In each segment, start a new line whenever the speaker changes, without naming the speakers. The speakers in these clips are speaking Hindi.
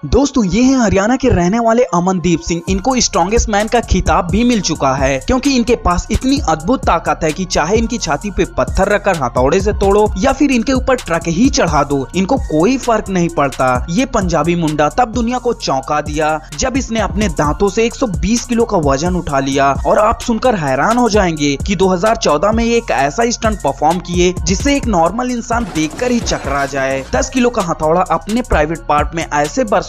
दोस्तों ये हैं हरियाणा के रहने वाले अमनदीप सिंह। इनको स्ट्रॉन्गेस्ट मैन का खिताब भी मिल चुका है क्योंकि इनके पास इतनी अद्भुत ताकत है कि चाहे इनकी छाती पे पत्थर रखकर हथौड़े से तोड़ो या फिर इनके ऊपर ट्रक ही चढ़ा दो, इनको कोई फर्क नहीं पड़ता। ये पंजाबी मुंडा तब दुनिया को चौंका दिया जब इसने अपने दांतों से 120 किलो का वजन उठा लिया। और आप सुनकर हैरान हो जाएंगे कि 2014 में ये एक ऐसा स्टंट परफॉर्म किए जिससे एक नॉर्मल इंसान देखकर ही चकरा जाए। 10 किलो का हथौड़ा अपने प्राइवेट पार्ट में ऐसे बरसवाया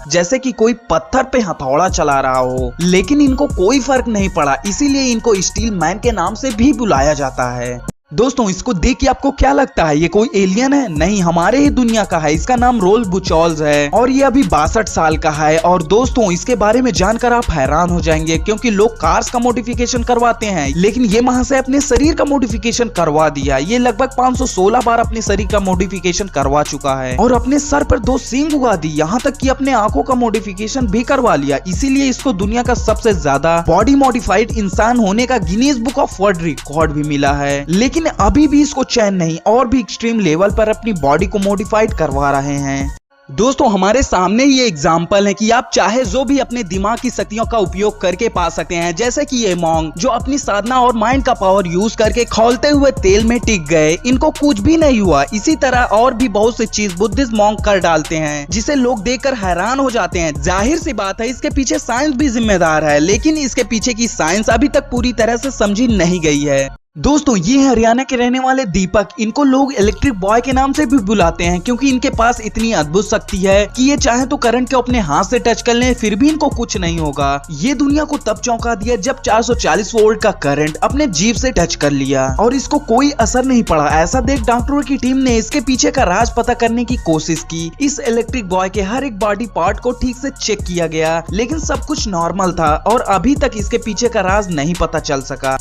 जैसे कि कोई पत्थर पे हथौड़ा चला रहा हो, लेकिन इनको कोई फर्क नहीं पड़ा। इसीलिए इनको स्टील मैन के नाम से भी बुलाया जाता है। दोस्तों इसको देख के आपको क्या लगता है, ये कोई एलियन है? नहीं, हमारे ही दुनिया का है। इसका नाम रोल बुचौल्स है और ये अभी 62 साल का है। और दोस्तों इसके बारे में जानकर आप हैरान हो जाएंगे क्योंकि लोग कार्स का मॉडिफिकेशन करवाते हैं, लेकिन ये महाशय अपने शरीर का मॉडिफिकेशन करवा दिया। ये लगभग 516 बार अपने शरीर का मॉडिफिकेशन करवा चुका है और अपने सर पर 2 सींग उगा दी, यहाँ तक कि अपने आंखों का मॉडिफिकेशन भी करवा लिया। इसीलिए इसको दुनिया का सबसे ज्यादा बॉडी मॉडिफाइड इंसान होने का Guinness book of world record भी मिला है। लेकिन अभी भी इसको चैन नहीं, और भी एक्सट्रीम लेवल पर अपनी बॉडी को मॉडिफाइड करवा रहे हैं। दोस्तों हमारे सामने ये एग्जाम्पल है कि आप चाहे जो भी अपने दिमाग की शक्तियों का उपयोग करके पा सकते हैं, जैसे कि ये मॉन्ग जो अपनी साधना और माइंड का पावर यूज करके खौलते हुए तेल में टिक गए, इनको कुछ भी नहीं हुआ। इसी तरह और भी बहुत सी चीज बुद्धिस्ट मॉन्ग कर डालते हैं जिसे लोग देखकर हैरान हो जाते हैं। जाहिर सी बात है इसके पीछे साइंस भी जिम्मेदार है, लेकिन इसके पीछे की साइंस अभी तक पूरी तरह से समझी नहीं गई है। दोस्तों ये है हरियाणा के रहने वाले दीपक। इनको लोग इलेक्ट्रिक बॉय के नाम से भी बुलाते हैं क्योंकि इनके पास इतनी अद्भुत शक्ति है कि ये चाहे तो करंट को अपने हाथ से टच कर लें फिर भी इनको कुछ नहीं होगा। ये दुनिया को तब चौंका दिया जब 440 वोल्ट का करंट अपने जीभ से टच कर लिया और इसको कोई असर नहीं पड़ा। ऐसा देख डॉक्टरों की टीम ने इसके पीछे का राज पता करने की कोशिश की। इस इलेक्ट्रिक बॉय के हर एक बॉडी पार्ट को ठीक से चेक किया गया, लेकिन सब कुछ नॉर्मल था और अभी तक इसके पीछे का राज नहीं पता चल सका।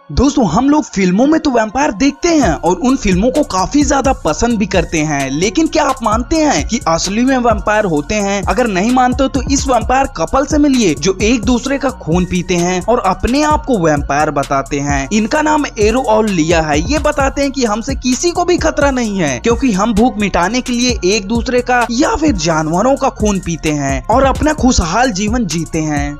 दोस्तों हम लोग फिल्मों में तो वैम्पायर देखते हैं और उन फिल्मों को काफी ज्यादा पसंद भी करते हैं, लेकिन क्या आप मानते हैं कि असली में वैम्पायर होते हैं? अगर नहीं मानते तो इस वैम्पायर कपल से मिलिए जो एक दूसरे का खून पीते हैं और अपने आप को वैम्पायर बताते हैं। इनका नाम एरो और लिया है। ये बताते हैं कि हमसे किसी को भी खतरा नहीं है क्योंकि हम भूख मिटाने के लिए एक दूसरे का या फिर जानवरों का खून पीते हैं और अपना खुशहाल जीवन जीते हैं।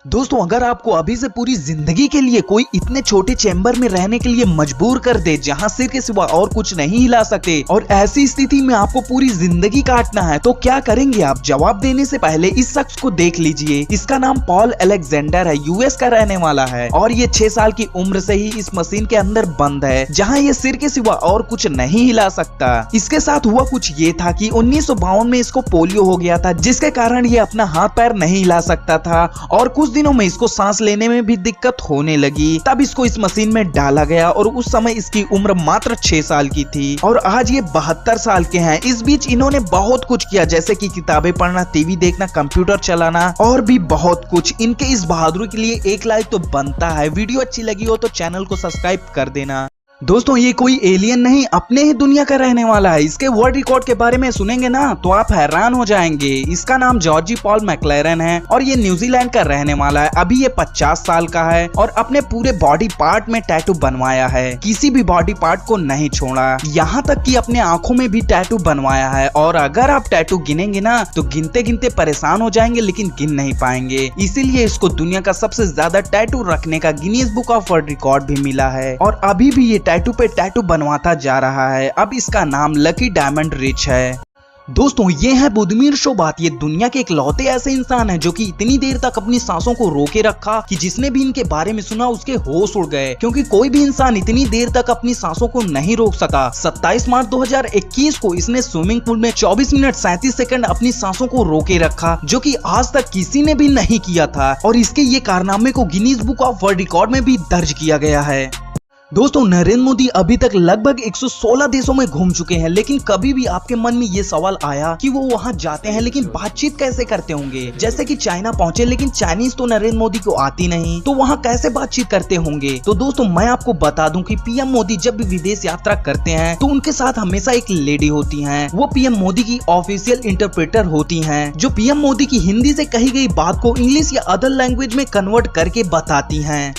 दोस्तों अगर आपको अभी से पूरी जिंदगी के लिए कोई इतने छोटे चैम्बर में रहने के लिए मजबूर कर दे जहां सिर के सिवा और कुछ नहीं हिला सकते और ऐसी स्थिति में आपको पूरी जिंदगी काटना है, तो क्या करेंगे आप? जवाब देने से पहले इस शख्स को देख लीजिए। इसका नाम पॉल अलेक्जेंडर है, यूएस का रहने वाला है और ये 6 साल की उम्र से ही इस मशीन के अंदर बंद है जहाँ ये सिर के सिवा और कुछ नहीं हिला सकता। इसके साथ हुआ कुछ ये था कि 1952 में इसको पोलियो हो गया था, जिसके कारण ये अपना हाथ पैर नहीं हिला सकता था और कुछ दिनों में इसको सांस लेने में भी दिक्कत होने लगी। तब इसको इस मशीन में डाला गया और उस समय इसकी उम्र मात्र 6 साल की थी और आज ये 72 साल के हैं। इस बीच इन्होंने बहुत कुछ किया, जैसे कि किताबें पढ़ना, टीवी देखना, कंप्यूटर चलाना और भी बहुत कुछ। इनके इस बहादुरी के लिए एक लाइक तो बनता है। वीडियो अच्छी लगी हो तो चैनल को सब्सक्राइब कर देना। दोस्तों ये कोई एलियन नहीं, अपने ही दुनिया का रहने वाला है। इसके वर्ल्ड रिकॉर्ड के बारे में सुनेंगे ना तो आप हैरान हो जाएंगे। इसका नाम जॉर्जी पॉल मैक्लेरन है और ये न्यूजीलैंड का रहने वाला है। अभी ये 50 साल का है और अपने पूरे बॉडी पार्ट में टैटू बनवाया है, किसी भी बॉडी पार्ट को नहीं छोड़ा, यहाँ तक कि अपने आंखों में भी टैटू बनवाया है। और अगर आप टैटू गिनेंगे ना तो गिनते गिनते परेशान हो जाएंगे, लेकिन गिन नहीं पाएंगे। इसीलिए इसको दुनिया का सबसे ज्यादा टैटू रखने का Guinness book of world record भी मिला है और अभी भी ये टैटू पे टैटू बनवाता जा रहा है। अब इसका नाम लकी डायमंड रिच है। दोस्तों ये है बुधमीर शोभात। ये दुनिया के इकलौते ऐसे इंसान हैं जो कि इतनी देर तक अपनी सांसों को रोके रखा कि जिसने भी इनके बारे में सुना उसके होश उड़ गए, क्योंकि कोई भी इंसान इतनी देर तक अपनी सांसों को नहीं रोक सका। 27 मार्च 2021 को इसने स्विमिंग पूल में 24 मिनट 37 सेकंड अपनी सांसों को रोके रखा, जो कि आज तक किसी ने भी नहीं किया था और इसके ये कारनामे को Guinness book of world record में भी दर्ज किया गया है। दोस्तों नरेंद्र मोदी अभी तक लगभग 116 देशों में घूम चुके हैं, लेकिन कभी भी आपके मन में ये सवाल आया कि वो वहां जाते हैं लेकिन बातचीत कैसे करते होंगे? जैसे कि चाइना पहुंचे, लेकिन चाइनीज तो नरेंद्र मोदी को आती नहीं, तो वहां कैसे बातचीत करते होंगे? तो दोस्तों मैं आपको बता दूं कि पीएम मोदी जब भी विदेश यात्रा करते हैं तो उनके साथ हमेशा एक लेडी होती है। वो पीएम मोदी की ऑफिशियल इंटरप्रेटर होती है, जो पीएम मोदी की हिंदी से कही गई बात को इंग्लिश या अदर लैंग्वेज में कन्वर्ट करके बताती है।